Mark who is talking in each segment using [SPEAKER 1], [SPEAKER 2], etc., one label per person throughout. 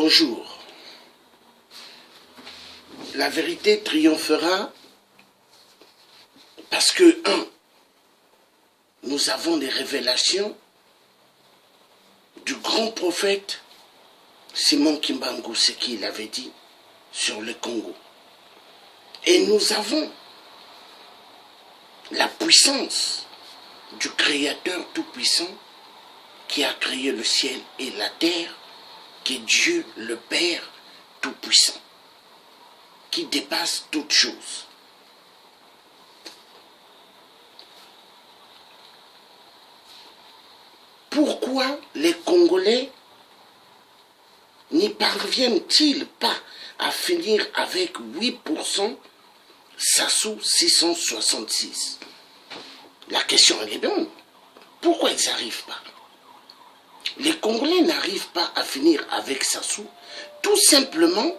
[SPEAKER 1] Bonjour. La vérité triomphera parce que, nous avons les révélations du grand prophète Simon Kimbangu, ce qu'il avait dit sur le Congo. Et nous avons la puissance du Créateur Tout-Puissant qui a créé le ciel et la terre, qui est Dieu le Père Tout-Puissant, qui dépasse toutes choses. Pourquoi les Congolais n'y parviennent-ils pas à finir avec 8% Sassou 666? La question elle est bonne. Pourquoi ils n'arrivent pas? Les Congolais n'arrivent pas à finir avec Sassou, tout simplement,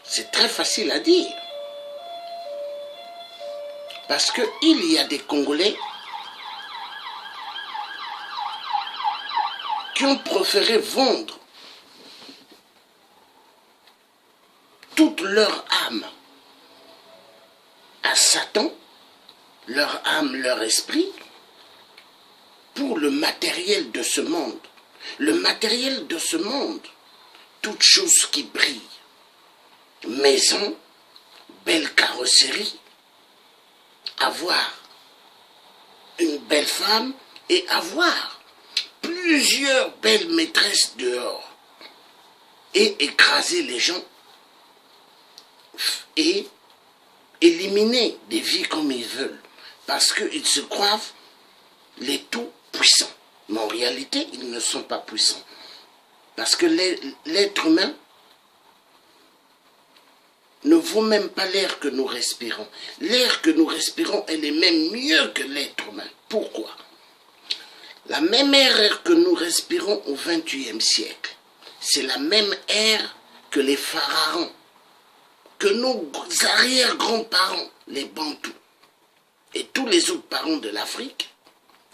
[SPEAKER 1] c'est très facile à dire. Parce qu'il y a des Congolais qui ont préféré vendre toute leur âme à Satan, leur âme, leur esprit, pour le matériel de ce monde. Le matériel de ce monde, toute chose qui brille, maison, belle carrosserie, avoir une belle femme et avoir plusieurs belles maîtresses dehors et écraser les gens et éliminer des vies comme ils veulent parce qu'ils se croient les tout-puissants. Mais en réalité, ils ne sont pas puissants parce que l'être humain ne vaut même pas l'air que nous respirons. L'air que nous respirons, elle est même mieux que l'être humain. Pourquoi? La même air que nous respirons au XXIe siècle, c'est la même air que les pharaons, que nos arrière-grands-parents, les Bantous, et tous les autres parents de l'Afrique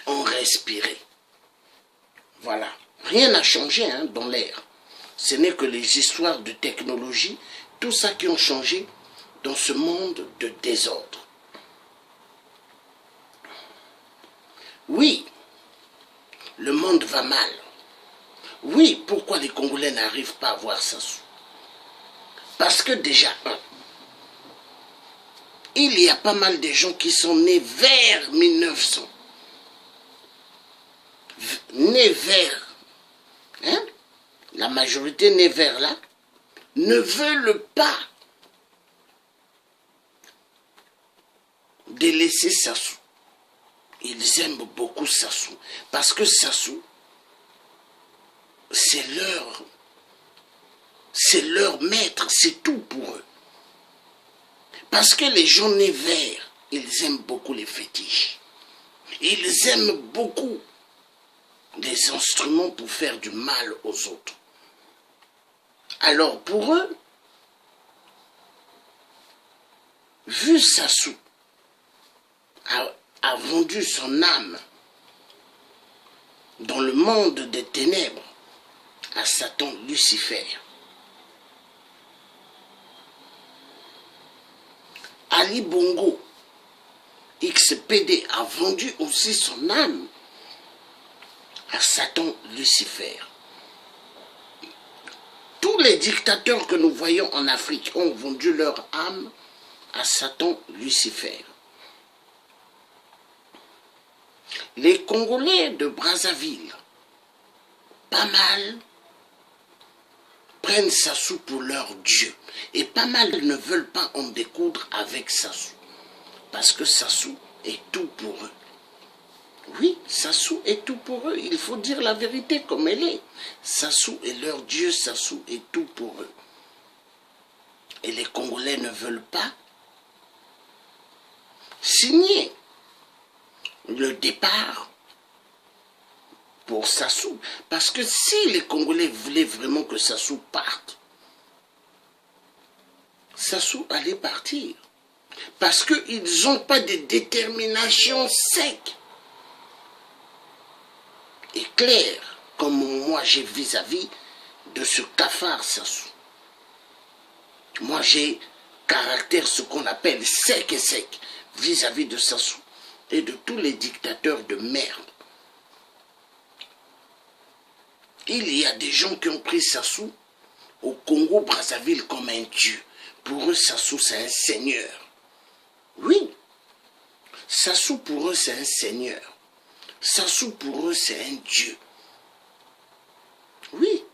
[SPEAKER 1] ont respiré. Voilà. Rien n'a changé dans l'air. Ce n'est que les histoires de technologie, tout ça qui ont changé dans ce monde de désordre. Oui, le monde va mal. Oui, pourquoi les Congolais n'arrivent pas à voir Sassou? Parce que déjà, il y a pas mal de gens qui sont nés vers 1900. Nés vers, la majorité née vers là, ne veulent pas délaisser Sassou. Ils aiment beaucoup Sassou. Parce que Sassou, c'est leur maître, c'est tout pour eux. Parce que les gens nés verts, ils aiment beaucoup les fétiches. Ils aiment beaucoup les instruments pour faire du mal aux autres. Alors pour eux, vu Sassou a vendu son âme dans le monde des ténèbres à Satan Lucifer, Ali Bongo XPD a vendu aussi son âme à Satan Lucifer. Tous les dictateurs que nous voyons en Afrique ont vendu leur âme à Satan Lucifer. Les Congolais de Brazzaville, pas mal, prennent Sassou pour leur Dieu. Et pas mal ne veulent pas en découdre avec Sassou. Parce que Sassou est tout pour eux. Oui, Sassou est tout pour eux. Il faut dire la vérité comme elle est. Sassou est leur Dieu, Sassou est tout pour eux. Et les Congolais ne veulent pas signer le départ pour Sassou. Parce que si les Congolais voulaient vraiment que Sassou parte, Sassou allait partir. Parce qu'ils n'ont pas de détermination sec. clair comme moi j'ai vis-à-vis de ce cafard Sassou. Moi j'ai caractère ce qu'on appelle sec et sec vis-à-vis de Sassou et de tous les dictateurs de merde. Il y a des gens qui ont pris Sassou au Congo-Brazzaville comme un dieu. Pour eux, Sassou, c'est un seigneur. Oui, Sassou, pour eux, c'est un seigneur. Sassou, pour eux, c'est un dieu. Oui.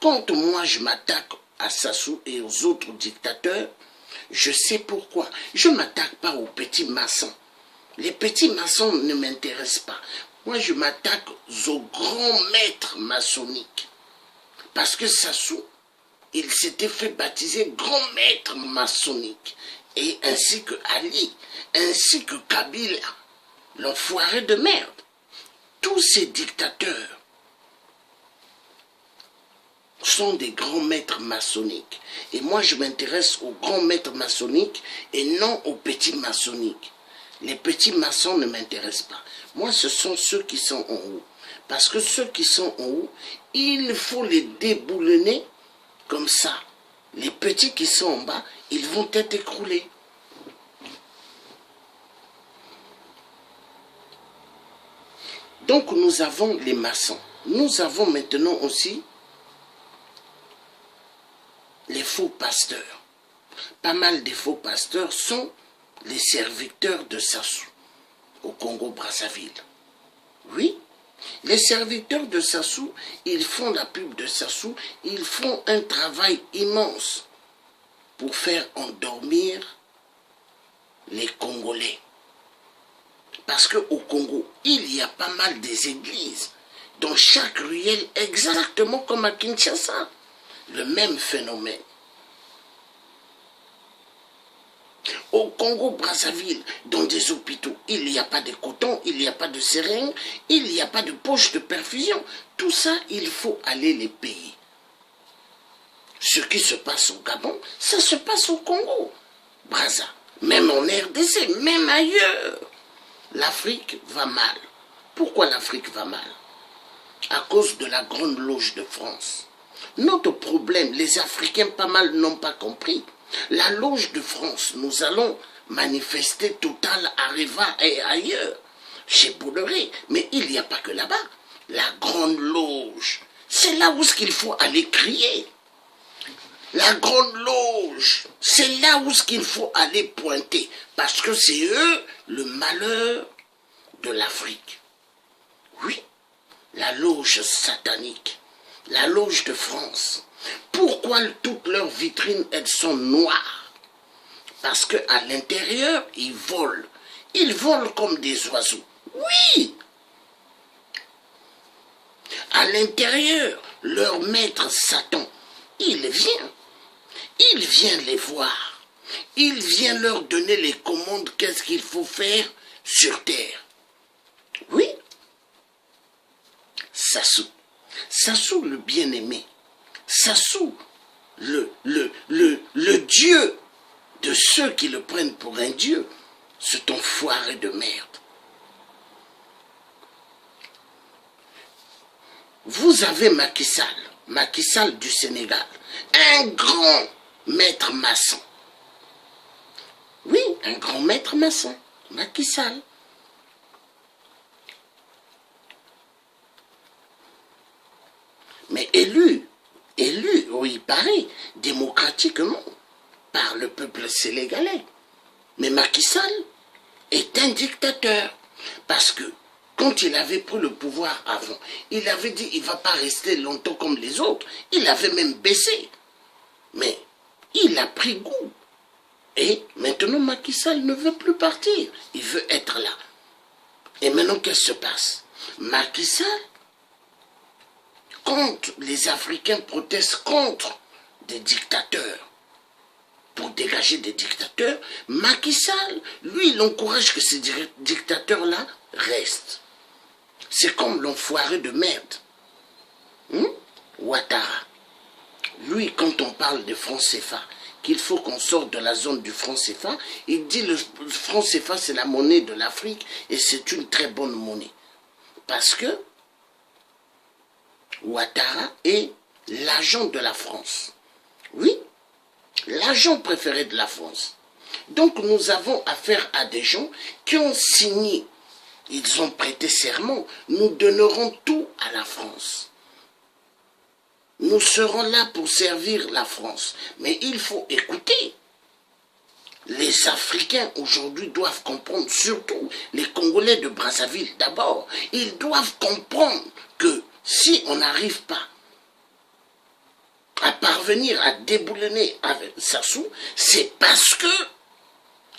[SPEAKER 1] Quand moi, je m'attaque à Sassou et aux autres dictateurs, je sais pourquoi. Je ne m'attaque pas aux petits maçons. Les petits maçons ne m'intéressent pas. Moi, je m'attaque aux grands maîtres maçonniques. Parce que Sassou, il s'était fait baptiser grand maître maçonnique. Et ainsi que Ali, ainsi que Kabila, l'enfoiré de merde. Tous ces dictateurs sont des grands maîtres maçonniques. Et moi, je m'intéresse aux grands maîtres maçonniques et non aux petits maçonniques. Les petits maçons ne m'intéressent pas. Moi, ce sont ceux qui sont en haut. Parce que ceux qui sont en haut, il faut les déboulonner comme ça. Les petits qui sont en bas, ils vont être écroulés. Donc nous avons les maçons. Nous avons maintenant aussi les faux pasteurs. Pas mal des faux pasteurs sont les serviteurs de Sassou au Congo-Brazzaville. Oui, les serviteurs de Sassou, ils font la pub de Sassou, ils font un travail immense pour faire endormir les Congolais. Parce qu'au Congo, il y a pas mal des églises dans chaque ruelle, exactement comme à Kinshasa. Le même phénomène. Au Congo-Brazzaville, dans des hôpitaux, il n'y a pas de coton, il n'y a pas de seringue, il n'y a pas de poche de perfusion. Tout ça, il faut aller les payer. Ce qui se passe au Gabon, ça se passe au Congo. Brazza, même en RDC, même ailleurs. L'Afrique va mal. Pourquoi l'Afrique va mal? À cause de la Grande Loge de France. Notre problème, les Africains pas mal n'ont pas compris. La Loge de France, nous allons manifester Total, Areva et ailleurs, chez Bolloré. Mais il n'y a pas que là-bas. La Grande Loge, c'est là où il faut aller crier. La Grande Loge, c'est là où il faut aller pointer. Parce que c'est eux le malheur de l'Afrique. Oui, la Loge satanique. La Loge de France. Pourquoi toutes leurs vitrines, elles sont noires? Parce qu'à l'intérieur, ils volent. Ils volent comme des oiseaux. Oui! À l'intérieur, leur maître Satan, il vient. Il vient les voir. Il vient leur donner les commandes, qu'est-ce qu'il faut faire sur terre. Oui? Sassou. Sassou le bien-aimé, Sassou le dieu de ceux qui le prennent pour un dieu, cet enfoiré de merde. Vous avez Macky Sall du Sénégal, un grand maître maçon. Oui, un grand maître maçon, Macky Sall. Mais élu, oui, il paraît, démocratiquement, par le peuple sénégalais. Mais Macky Sall est un dictateur. Parce que, quand il avait pris le pouvoir avant, il avait dit qu'il ne va pas rester longtemps comme les autres. Il avait même baissé. Mais il a pris goût. Et maintenant, Macky Sall ne veut plus partir. Il veut être là. Et maintenant, qu'est-ce qui se passe? Macky Sall, quand les Africains protestent contre des dictateurs, pour dégager des dictateurs, Macky Sall, lui, il encourage que ces dictateurs-là restent. C'est comme l'enfoiré de merde. Ouattara. Lui, quand on parle de franc CFA, qu'il faut qu'on sorte de la zone du franc CFA, il dit le franc CFA, c'est la monnaie de l'Afrique et c'est une très bonne monnaie. Parce que Ouattara est l'agent de la France. Oui, l'agent préféré de la France. Donc nous avons affaire à des gens qui ont signé, ils ont prêté serment, nous donnerons tout à la France. Nous serons là pour servir la France. Mais il faut écouter. Les Africains aujourd'hui doivent comprendre, surtout les Congolais de Brazzaville d'abord, ils doivent comprendre que si on n'arrive pas à parvenir à déboulonner avec Sassou, c'est parce que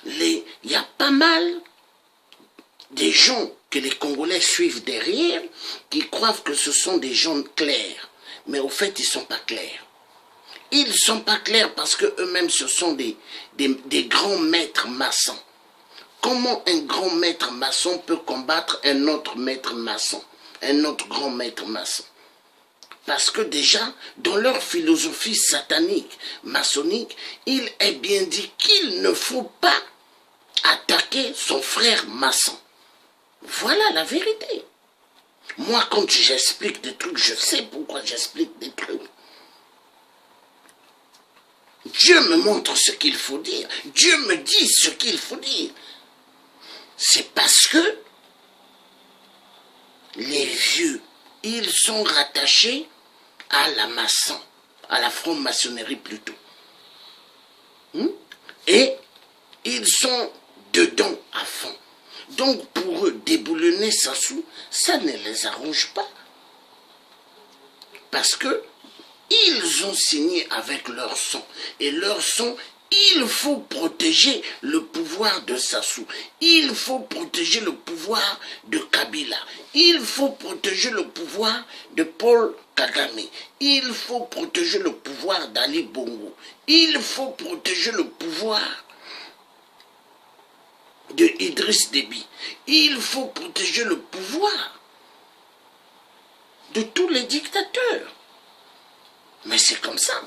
[SPEAKER 1] il y a pas mal des gens que les Congolais suivent derrière qui croient que ce sont des gens clairs. Mais au fait, ils ne sont pas clairs. Ils ne sont pas clairs parce qu'eux-mêmes, ce sont des grands maîtres maçons. Comment un grand maître maçon peut combattre un autre maître maçon, un autre grand maître maçon? Parce que déjà, dans leur philosophie satanique, maçonnique, il est bien dit qu'il ne faut pas attaquer son frère maçon. Voilà la vérité. Moi, quand j'explique des trucs, je sais pourquoi j'explique des trucs. Dieu me montre ce qu'il faut dire. Dieu me dit ce qu'il faut dire. C'est parce que les vieux, ils sont rattachés à la maçon, à la franc-maçonnerie plutôt. Et ils sont dedans à fond. Donc pour eux, déboulonner Sassou, ça ne les arrange pas. Parce que ils ont signé avec leur sang. Et leur sang, il faut protéger le pouvoir de Sassou. Il faut protéger le pouvoir de Kabila. Il faut protéger le pouvoir de Paul Kagame. Il faut protéger le pouvoir d'Ali Bongo. Il faut protéger le pouvoir de Idriss Déby. Il faut protéger le pouvoir de tous les dictateurs. Mais c'est comme ça.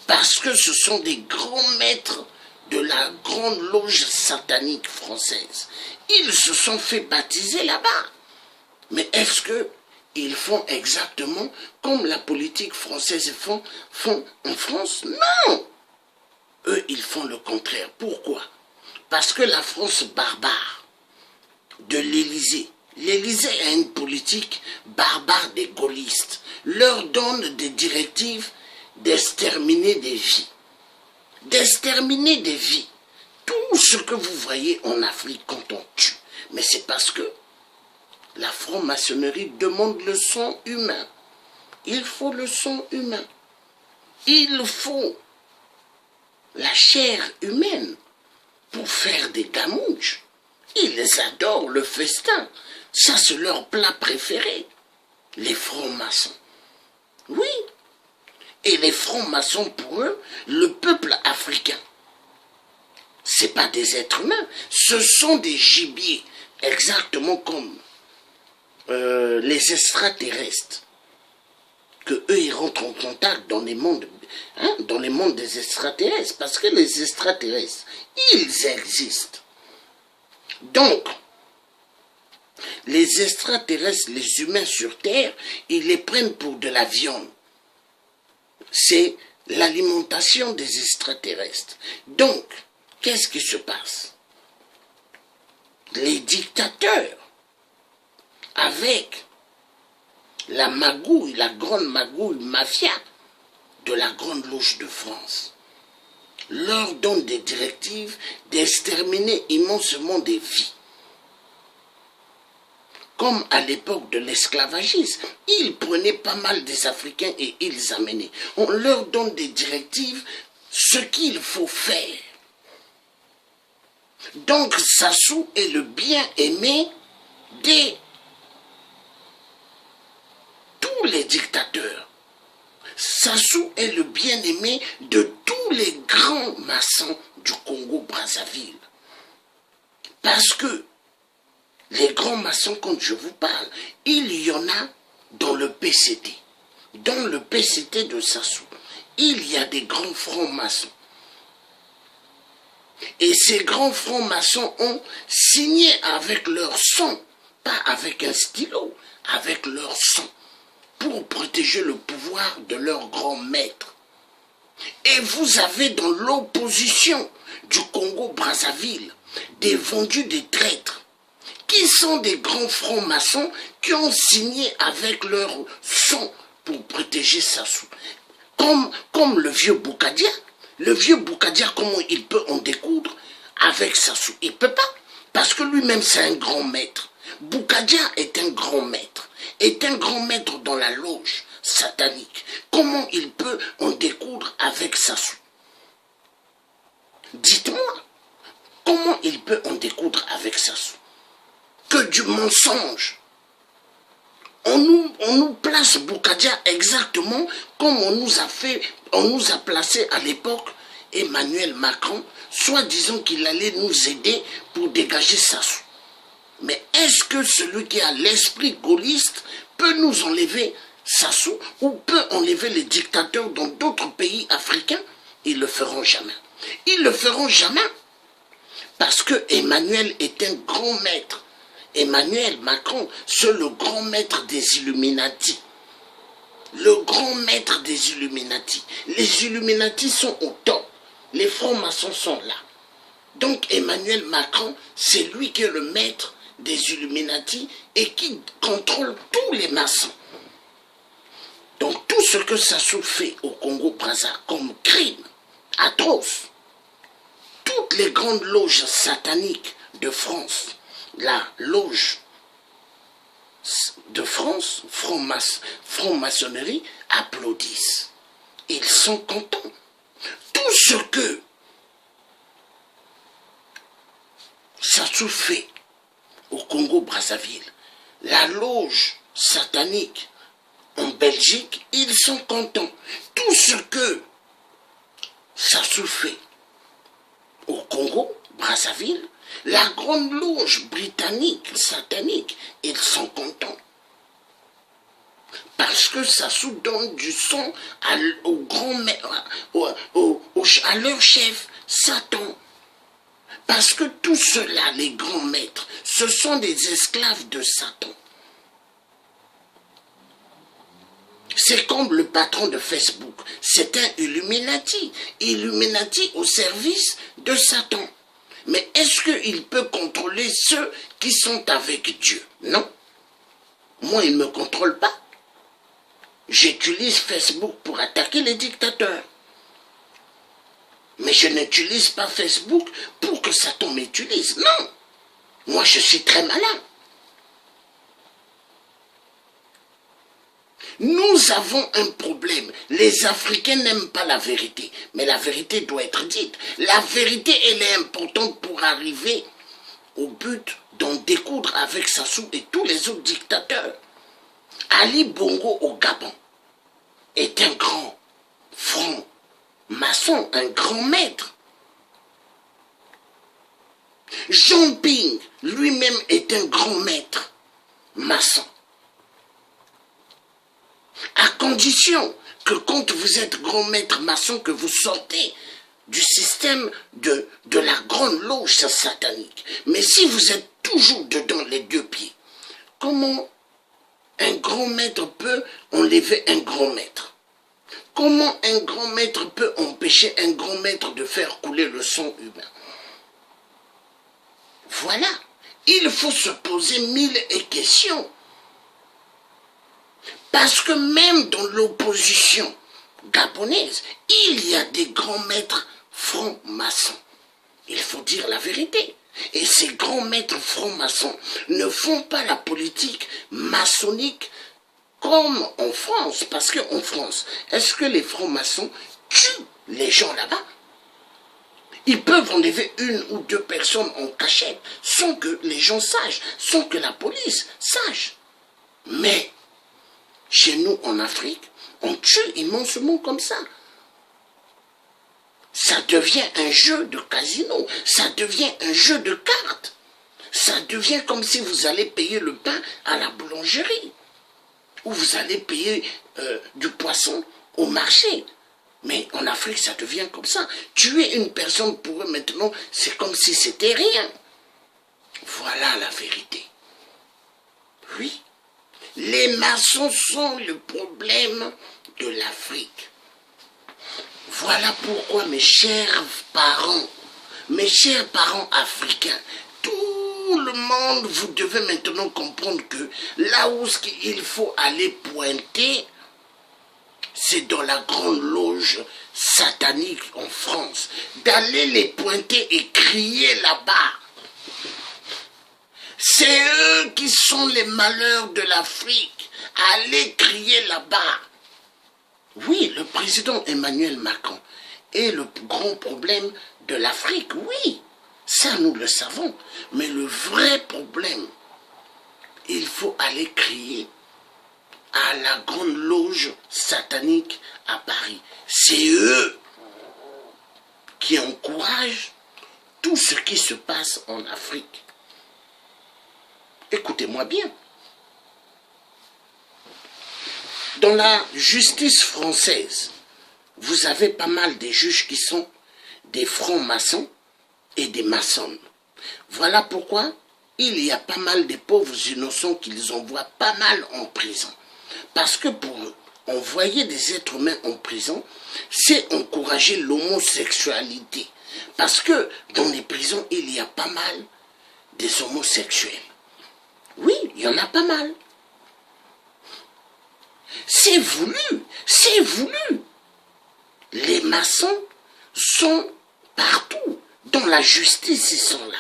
[SPEAKER 1] Parce que ce sont des grands maîtres de la grande loge satanique française. Ils se sont fait baptiser là-bas. Mais est-ce qu'ils font exactement comme la politique française font en France? Non! Eux, ils font le contraire. Pourquoi? Parce que la France barbare de l'Élysée, l'Élysée a une politique barbare des gaullistes, leur donne des directives d'exterminer des vies. D'exterminer des vies. Tout ce que vous voyez en Afrique quand on tue. Mais c'est parce que la franc-maçonnerie demande le sang humain. Il faut le sang humain. Il faut la chair humaine pour faire des gamouches. Ils adorent le festin. Ça, c'est leur plat préféré. Les francs-maçons. Oui. Et les francs-maçons, pour eux, le peuple africain, ce n'est pas des êtres humains. Ce sont des gibiers. Exactement comme les extraterrestres. Que eux, ils rentrent en contact dans les mondes, dans les mondes des extraterrestres. Parce que les extraterrestres, ils existent. Donc, les extraterrestres, les humains sur Terre, ils les prennent pour de la viande. C'est l'alimentation des extraterrestres. Donc, qu'est-ce qui se passe? Les dictateurs, avec la magouille, la grande magouille mafia de la Grande Loge de France, leur donnent des directives d'exterminer immensément des vies. Comme à l'époque de l'esclavagisme, ils prenaient pas mal des Africains et ils amenaient. On leur donne des directives, ce qu'il faut faire. Donc Sassou est le bien-aimé de tous les dictateurs. Sassou est le bien-aimé de tous les grands maçons du Congo-Brazzaville. Parce que les grands maçons, quand je vous parle, il y en a dans le PCT. Dans le PCT de Sassou, il y a des grands francs-maçons. Et ces grands francs-maçons ont signé avec leur sang, pas avec un stylo, avec leur sang pour protéger le pouvoir de leur grand maître. Et vous avez dans l'opposition du Congo-Brazzaville des vendus, des traîtres, qui sont des grands francs-maçons qui ont signé avec leur sang pour protéger Sassou. Comme le vieux Boukadia. Le vieux Boukadia, comment il peut en découdre avec Sassou? Il ne peut pas, parce que lui-même c'est un grand maître. Boukadia est un grand maître, dans la loge satanique. Comment il peut en découdre avec Sassou? Dites-moi, comment il peut en découdre avec Sassou? Que du mensonge. On nous place Boukadia exactement comme on nous a placé à l'époque Emmanuel Macron, soi-disant qu'il allait nous aider pour dégager Sassou. Mais est-ce que celui qui a l'esprit gaulliste peut nous enlever Sassou ou peut enlever les dictateurs dans d'autres pays africains? Ils ne le feront jamais. Ils ne le feront jamais. Parce que Emmanuel est un grand maître. Emmanuel Macron, c'est le grand maître des Illuminati. Le grand maître des Illuminati. Les Illuminati sont au top. Les francs-maçons sont là. Donc Emmanuel Macron, c'est lui qui est le maître des Illuminati et qui contrôle tous les maçons. Donc tout ce que Sassou fait au Congo-Brazza comme crime atroce, toutes les grandes loges sataniques de France, la loge de France, franc-maçonnerie, applaudissent. Ils sont contents. Tout ce que Sassou fait au Congo-Brazzaville, la loge satanique en Belgique, ils sont contents. Tout ce que Sassou fait au Congo-Brazzaville, la grande loge britannique satanique, ils sont contents. Parce que Sassou donne du sang à leur chef, Satan. Parce que tout cela, les grands maîtres, ce sont des esclaves de Satan. C'est comme le patron de Facebook. C'est un Illuminati. Illuminati au service de Satan. Mais est-ce qu'il peut contrôler ceux qui sont avec Dieu? Non. Moi, il ne me contrôle pas. J'utilise Facebook pour attaquer les dictateurs. Mais je n'utilise pas Facebook pour que Satan m'utilise. Non. Moi, je suis très malin. Nous avons un problème. Les Africains n'aiment pas la vérité. Mais la vérité doit être dite. La vérité, elle est importante pour arriver au but d'en découdre avec Sassou et tous les autres dictateurs. Ali Bongo au Gabon est un grand franc-maçon, un grand maître. Jean Ping lui-même est un grand maître maçon. À condition que quand vous êtes grand maître maçon, que vous sortez du système de la grande loge satanique. Mais si vous êtes toujours dedans les deux pieds, comment un grand maître peut enlever un grand maître? Comment un grand maître peut empêcher un grand maître de faire couler le sang humain? Voilà, il faut se poser 1000 questions. Parce que même dans l'opposition gabonaise, il y a des grands maîtres francs-maçons. Il faut dire la vérité. Et ces grands maîtres francs-maçons ne font pas la politique maçonnique comme en France. Parce qu'en France, est-ce que les francs-maçons tuent les gens là-bas? Ils peuvent enlever 1 ou 2 personnes en cachette sans que les gens sachent, sans que la police sache. Mais chez nous, en Afrique, on tue immensément comme ça. Ça devient un jeu de casino, ça devient un jeu de cartes. Ça devient comme si vous allez payer le pain à la boulangerie. Ou vous allez payer du poisson au marché. Mais en Afrique, ça devient comme ça. Tuer une personne pour eux maintenant, c'est comme si c'était rien. Voilà la vérité. Oui. Les maçons sont le problème de l'Afrique. Voilà pourquoi mes chers parents africains, tout le monde, vous devez maintenant comprendre que là où il faut aller pointer, c'est dans la grande loge satanique en France. D'aller les pointer et crier là-bas. C'est eux qui sont les malheurs de l'Afrique. Allez crier là-bas. Oui, le président Emmanuel Macron est le grand problème de l'Afrique, oui. Ça, nous le savons. Mais le vrai problème, il faut aller crier à la grande loge satanique à Paris. C'est eux qui encouragent tout ce qui se passe en Afrique. Écoutez-moi bien. Dans la justice française, vous avez pas mal de juges qui sont des francs-maçons et des maçons. Voilà pourquoi il y a pas mal de pauvres innocents qu'ils envoient pas mal en prison. Parce que pour eux, envoyer des êtres humains en prison, c'est encourager l'homosexualité. Parce que dans les prisons, il y a pas mal des homosexuels. Oui, il y en a pas mal. C'est voulu, c'est voulu. Les maçons sont partout. Dans la justice, ils sont là.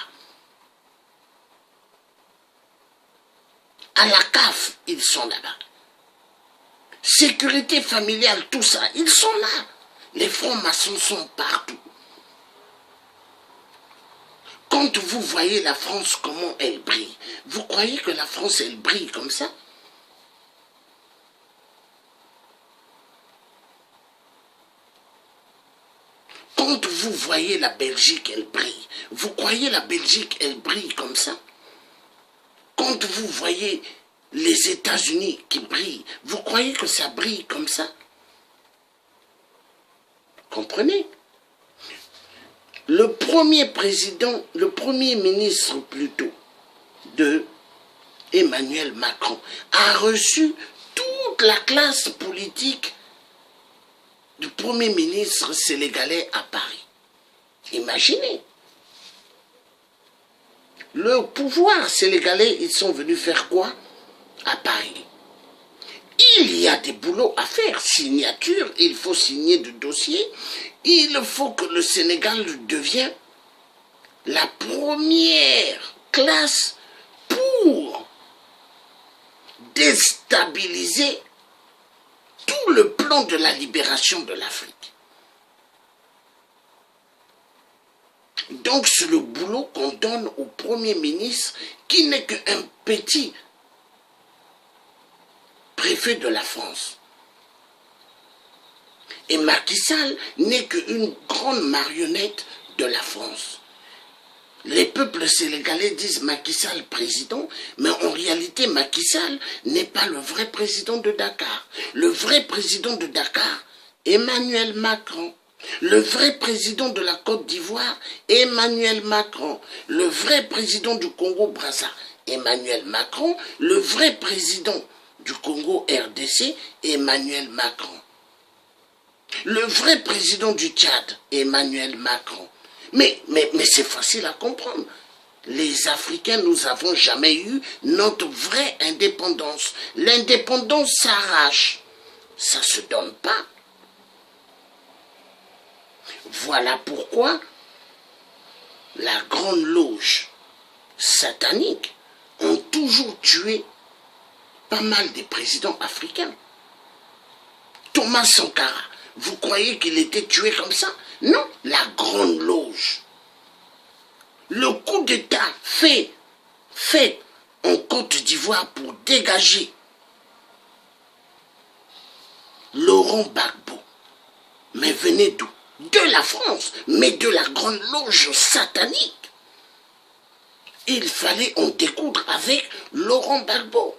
[SPEAKER 1] À la CAF, ils sont là-bas. Sécurité familiale, tout ça, ils sont là. Les francs-maçons sont partout. Quand vous voyez la France, comment elle brille, vous croyez que la France, elle brille comme ça? Quand vous voyez la Belgique, elle brille. Vous croyez la Belgique, elle brille comme ça? Quand vous voyez les États-Unis qui brillent, vous croyez que ça brille comme ça? Comprenez? Le premier ministre plutôt de Emmanuel Macron a reçu toute la classe politique du premier ministre sénégalais à Paris. Imaginez. Le pouvoir sénégalais, ils sont venus faire quoi à Paris? Il y a des boulots à faire. Signature, il faut signer du dossier. Il faut que le Sénégal devienne la première classe pour déstabiliser tout le plan de la libération de l'Afrique. Donc c'est le boulot qu'on donne au Premier ministre qui n'est qu'un petit préfet de la France. Et Macky Sall n'est qu'une grande marionnette de la France. Les peuples sénégalais disent Macky Sall président, mais en réalité Macky Sall n'est pas le vrai président de Dakar. Le vrai président de Dakar, Emmanuel Macron. Le vrai président de la Côte d'Ivoire, Emmanuel Macron. Le vrai président du Congo-Brazza, Emmanuel Macron. Le vrai président du Congo RDC, Emmanuel Macron. Le vrai président du Tchad, Emmanuel Macron. Mais c'est facile à comprendre. Les Africains, nous n'avons jamais eu notre vraie indépendance. L'indépendance s'arrache. Ça ne se donne pas. Voilà pourquoi la grande loge satanique ont toujours tué pas mal de présidents africains. Thomas Sankara, vous croyez qu'il était tué comme ça? Non, la grande loge. Le coup d'État fait en Côte d'Ivoire pour dégager Laurent Gbagbo. Mais venez d'où? De la France, mais de la grande loge satanique. Il fallait en découdre avec Laurent Gbagbo.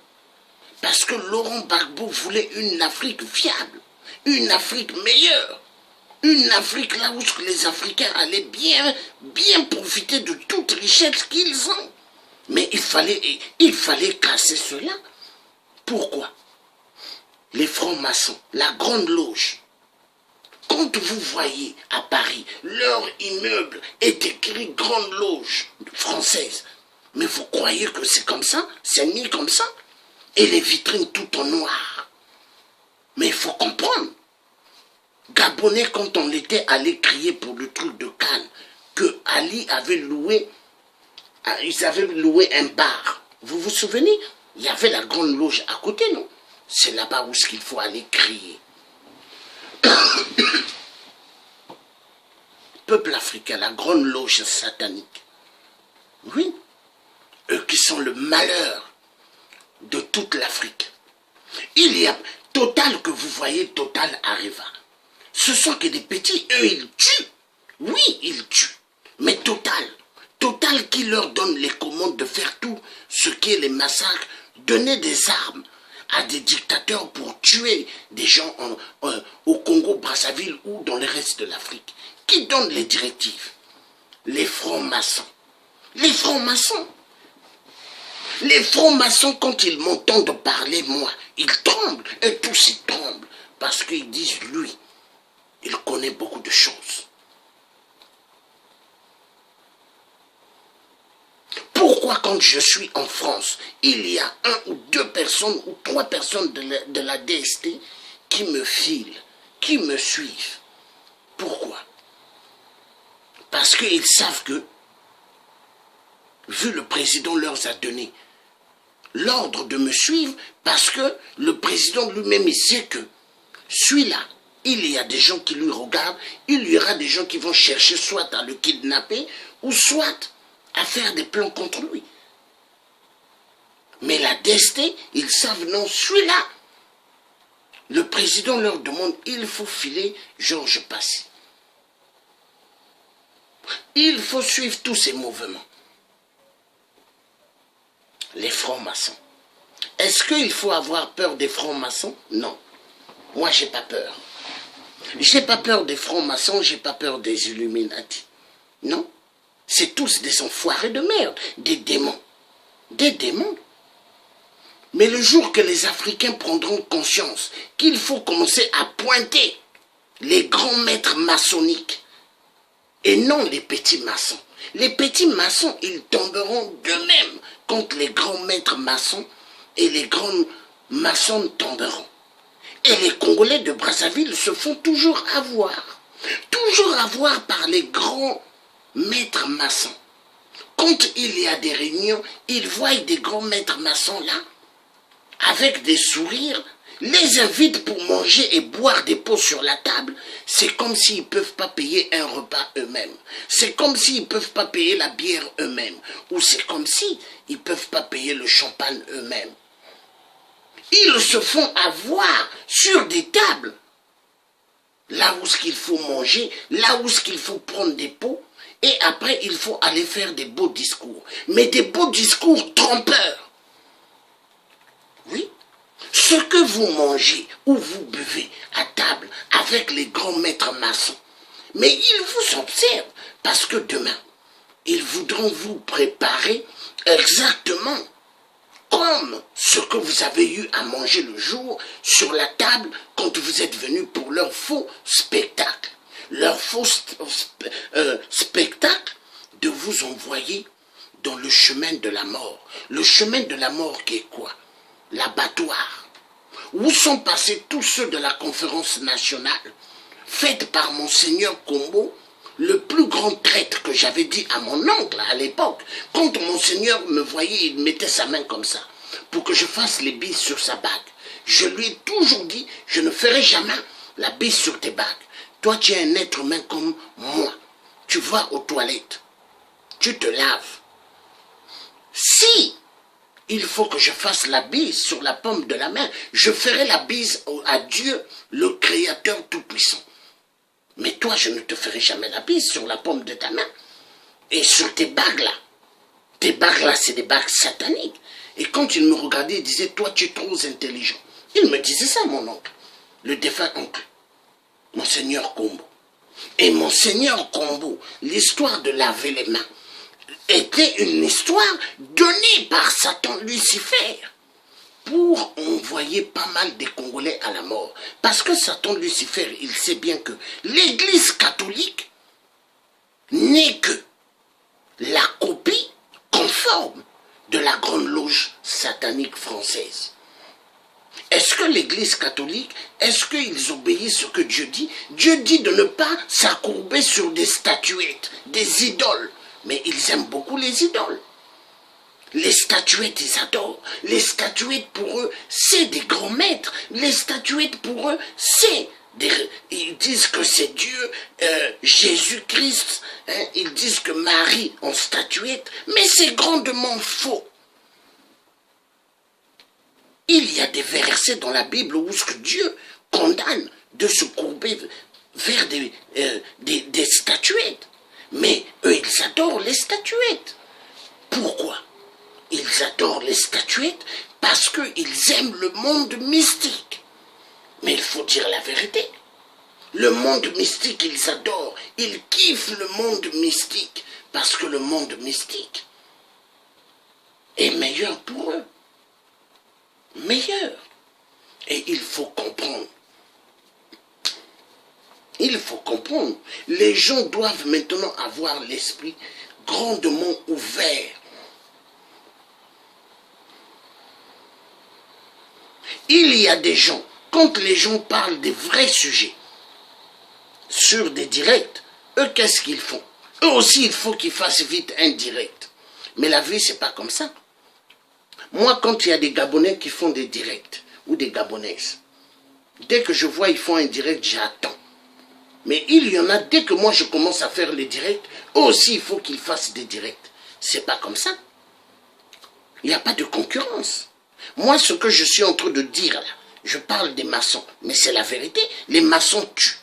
[SPEAKER 1] Parce que Laurent Gbagbo voulait une Afrique viable, une Afrique meilleure, une Afrique là où les Africains allaient bien profiter de toute richesse qu'ils ont. Mais il fallait casser cela Pourquoi? Les francs-maçons, la Grande Loge. Quand vous voyez à Paris, leur immeuble est écrit Grande Loge française. Mais vous croyez que c'est comme ça? C'est mis comme ça? Et les vitrines tout en noir. Mais il faut comprendre. Gabonais, quand on était allé crier pour le truc de Cannes, que Ali avait loué, ils avaient loué un bar. Vous vous souvenez? Il y avait la Grande Loge à côté, non? C'est là-bas où il faut aller crier. Peuple africain, la Grande Loge satanique. Oui, eux qui sont le malheur de toute l'Afrique. Il y a Total que vous voyez, Total Areva. Ce sont que des petits, eux ils tuent. Oui, ils tuent. Mais Total qui leur donne les commandes de faire tout ce qui est les massacres, donner des armes à des dictateurs pour tuer des gens au Congo, Brazzaville ou dans le reste de l'Afrique. Qui donne les directives? Les francs-maçons. Les francs-maçons. Les francs-maçons, quand ils m'entendent parler, moi, ils tremblent. Et tous ils tremblent. Parce qu'ils disent, lui, il connaît beaucoup de choses. Pourquoi quand je suis en France, il y a 1 ou 2 personnes ou 3 personnes de la DST qui me filent, qui me suivent? Pourquoi? Parce qu'ils savent que, vu le président leur a donné l'ordre de me suivre, parce que le président lui-même, il sait que celui-là, il y a des gens qui lui regardent, il y aura des gens qui vont chercher soit à le kidnapper, ou soit à faire des plans contre lui. Mais la DST, ils savent, non, celui-là, le président leur demande, il faut filer Georges Passy. Il faut suivre tous ces mouvements. Les francs-maçons. Est-ce qu'il faut avoir peur des francs-maçons? Non. Moi, j'ai pas peur. J'ai pas peur des francs-maçons, j'ai pas peur des Illuminati. Non. C'est tous des enfoirés de merde, des démons. Des démons. Mais le jour que les Africains prendront conscience qu'il faut commencer à pointer les grands maîtres maçonniques et non les petits maçons. Les petits maçons, ils tomberont d'eux-mêmes quand les grands maîtres maçons et les grands maçons tomberont. Et les Congolais de Brazzaville se font toujours avoir par les grands maîtres maçons. Quand il y a des réunions, ils voient des grands maîtres maçons là, avec des sourires, les invitent pour manger et boire des pots sur la table. C'est comme s'ils ne peuvent pas payer un repas eux-mêmes. C'est comme s'ils ne peuvent pas payer la bière eux-mêmes. Ou c'est comme s'ils ne peuvent pas payer le champagne eux-mêmes. Ils se font avoir sur des tables. Là où il faut manger, là où il faut prendre des pots. Et après, il faut aller faire des beaux discours. Mais des beaux discours trompeurs. Oui. Ce que vous mangez ou vous buvez à table avec les grands maîtres maçons, mais ils vous observent parce que demain, ils voudront vous préparer exactement comme ce que vous avez eu à manger le jour sur la table quand vous êtes venu pour leur faux spectacle. Leur faux spectacle de vous envoyer dans le chemin de la mort. Le chemin de la mort qui est quoi? L'abattoir. Où sont passés tous ceux de la conférence nationale, faite par Monseigneur Kombo, le plus grand traître que j'avais dit à mon oncle à l'époque. Quand Monseigneur me voyait, il mettait sa main comme ça, pour que je fasse les bises sur sa bague. Je lui ai toujours dit, je ne ferai jamais la bise sur tes bagues. Toi, tu es un être humain comme moi. Tu vas aux toilettes. Tu te laves. Si il faut que je fasse la bise sur la paume de la main, je ferai la bise à Dieu, le Créateur Tout-Puissant. Mais toi, je ne te ferai jamais la bise sur la paume de ta main. Et sur tes bagues-là. Tes bagues-là, c'est des bagues sataniques. Et quand il me regardait, il disait, toi, tu es trop intelligent. Il me disait ça, mon oncle. Le défunt oncle. Monseigneur Kombo. Et Monseigneur Kombo, l'histoire de laver les mains, était une histoire donnée par Satan Lucifer. pour envoyer pas mal de Congolais à la mort. Parce que Satan Lucifer, il sait bien que l'Église catholique n'est que la copie conforme de la Grande Loge satanique française. Est-ce que l'Église catholique, est-ce qu'ils obéissent ce que Dieu dit? Dieu dit de ne pas s'accourber sur des statuettes, des idoles. Mais ils aiment beaucoup les idoles. Les statuettes, ils adorent. Les statuettes, pour eux, c'est des grands maîtres. Les statuettes, pour eux, c'est des... Ils disent que c'est Dieu, Jésus-Christ. Hein, ils disent que Marie en statuette. Mais c'est grandement faux. Il y a des versets dans la Bible où ce que Dieu condamne de se courber vers des statuettes. Mais eux, ils adorent les statuettes. Pourquoi? Ils adorent les statuettes parce qu'ils aiment le monde mystique. Mais il faut dire la vérité. Le monde mystique, ils adorent. Ils kiffent le monde mystique parce que le monde mystique est meilleur pour eux. Meilleur. Et il faut comprendre. Il faut comprendre. Les gens doivent maintenant avoir l'esprit grandement ouvert. Il y a des gens, quand les gens parlent des vrais sujets, sur des directs, eux, qu'est-ce qu'ils font? Eux aussi, il faut qu'ils fassent vite un direct. Mais la vie, c'est pas comme ça. Moi, quand il y a des Gabonais qui font des directs, ou des Gabonaises, dès que je vois ils font un direct, j'attends. Mais il y en a, dès que moi je commence à faire les directs, eux aussi, il faut qu'ils fassent des directs. C'est pas comme ça. Il n'y a pas de concurrence. Moi, ce que je suis en train de dire là, je parle des maçons, mais c'est la vérité. Les maçons tuent.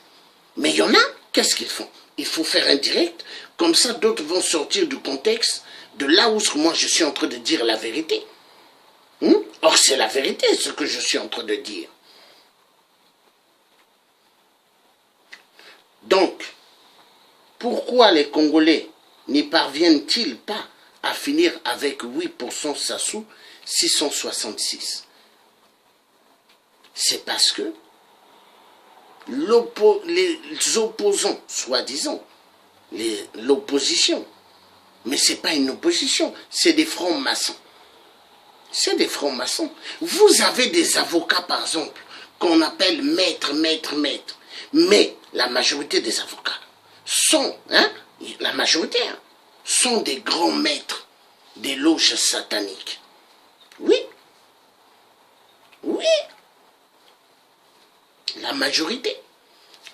[SPEAKER 1] Mais il y en a, qu'est-ce qu'ils font? Il faut faire un direct, comme ça d'autres vont sortir du contexte, de là où moi je suis en train de dire la vérité. Or, c'est la vérité ce que je suis en train de dire. Donc, pourquoi les Congolais n'y parviennent-ils pas à finir avec 8% Sassou 666? C'est parce que les opposants, soi-disant, l'opposition, mais ce n'est pas une opposition, c'est des francs-maçons. C'est des francs-maçons. Vous avez des avocats, par exemple, qu'on appelle maîtres. Mais la majorité des avocats sont, la majorité, sont des grands maîtres des loges sataniques. Oui. Oui. La majorité,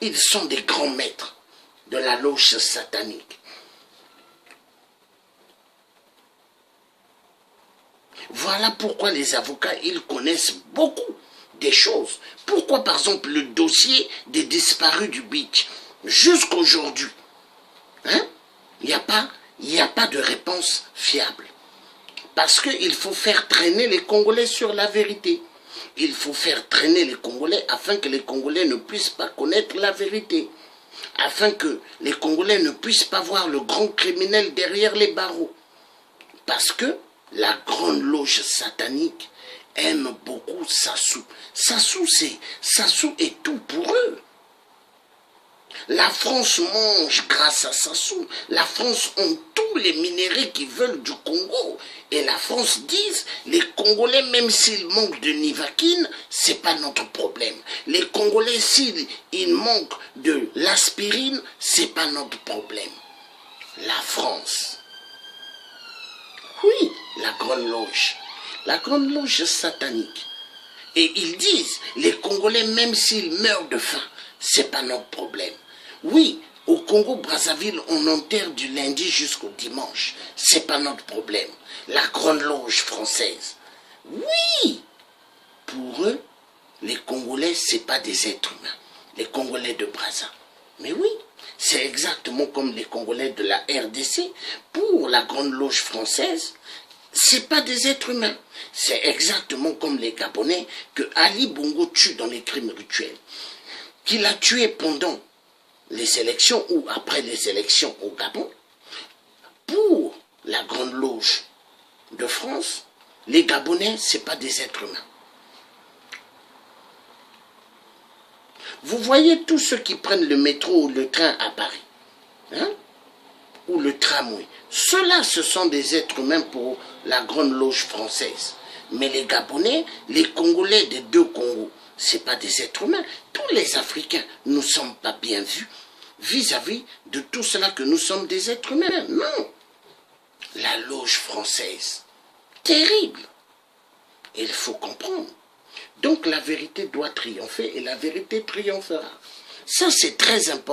[SPEAKER 1] ils sont des grands maîtres de la loge satanique. Voilà pourquoi les avocats, ils connaissent beaucoup des choses. Pourquoi, par exemple, le dossier des disparus du beach, jusqu'aujourd'hui, il n'y a pas de réponse fiable. Parce qu'il faut faire traîner les Congolais sur la vérité. Il faut faire traîner les Congolais afin que les Congolais ne puissent pas connaître la vérité. Afin que les Congolais ne puissent pas voir le grand criminel derrière les barreaux. Parce que la grande loge satanique aime beaucoup Sassou. Sassou est tout pour eux. La France mange grâce à Sassou. La France a tous les minéraux qu'ils veulent du Congo. Et la France dit, les Congolais, même s'ils manquent de Nivaquine, c'est pas notre problème. Les Congolais, s'ils manquent de l'aspirine, c'est pas notre problème. La France. Oui, la grande loge satanique. Et ils disent, les Congolais, même s'ils meurent de faim, c'est pas notre problème. Oui, au Congo-Brazzaville, on enterre du lundi jusqu'au dimanche. C'est pas notre problème. La grande loge française. Oui, pour eux, les Congolais, c'est pas des êtres humains. Les Congolais de Brazza. Mais oui, c'est exactement comme les Congolais de la RDC. Pour la grande loge française, c'est pas des êtres humains. C'est exactement comme les Gabonais que Ali Bongo tue dans les crimes rituels. Qu'il a tué pendant les élections ou après les élections au Gabon. Pour la grande loge de France, les Gabonais, ce n'est pas des êtres humains. Vous voyez tous ceux qui prennent le métro ou le train à Paris, hein, ou le tramway. Ceux-là, ce sont des êtres humains pour la Grande Loge française. Mais les Gabonais, les Congolais des deux Congos, ce n'est pas des êtres humains. Tous les Africains ne sont pas bien vus vis-à-vis de tout cela que nous sommes des êtres humains. Non. La Loge française, terrible. Il faut comprendre. Donc la vérité doit triompher et la vérité triomphera. Ça, c'est très important.